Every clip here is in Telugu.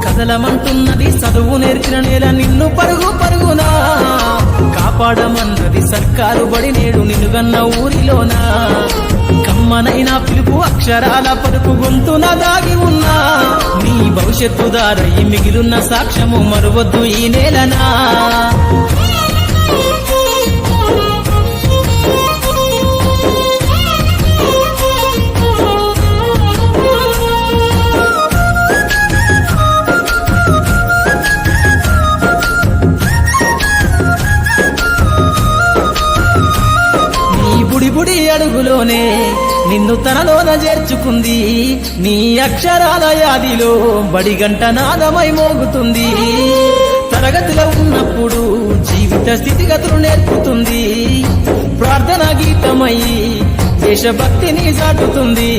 కదలమంటున్నది చదువు నేర్చిన నేల నిన్ను పరుగు పరుగునా కాపాడమన్నది సర్కారు బడి నేడు నిలుగన్న ఊరిలోనా కమ్మనైనా పిలుపు అక్షరాల పలుకు గొంతున దాగి ఉన్నా నీ భవిష్యత్తు దారై మిగిలిన సాక్ష్యము మరువద్దు ఈ నేలనా బుడి అడుగులోనే నిన్ను తనలోన చేర్చుకుంది నీ అక్షరాల యాదిలో బడిగంట నాదమై మోగుతుంది తరగతిలో ఉన్నప్పుడు జీవిత స్థితిగతులు నేర్పుతుంది ప్రార్థన గీతమై దేశభక్తిని చాటుతుంది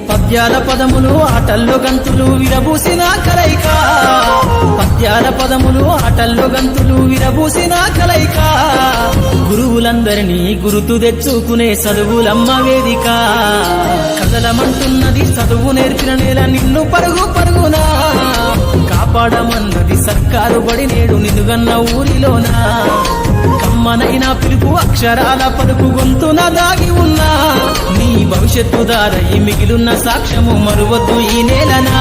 పద్యాల పదములు ఆటల్లో గంతులు విరబూసిన కలయిక పద్యాల పదములు ఆటల్లో గంతులు విరబూసిన కలయిక గురువులందరినీ గురుతు తెచ్చుకునే చదువులమ్మ వేదిక కదలమంటున్నది చదువు నేర్చిన నేల నిన్ను పరుగు పరుగునా కాపాడమన్నది సర్కారు బడి నేడు నిలుగన్న ఊరిలోనా కమ్మనైనా పిలుపు అక్షరాల పలుకు గొంతున దాగి ఉన్నా నీ భవిష్యత్తు దారై మిగిలిన సాక్ష్యము మరువద్దు ఈ నేలనా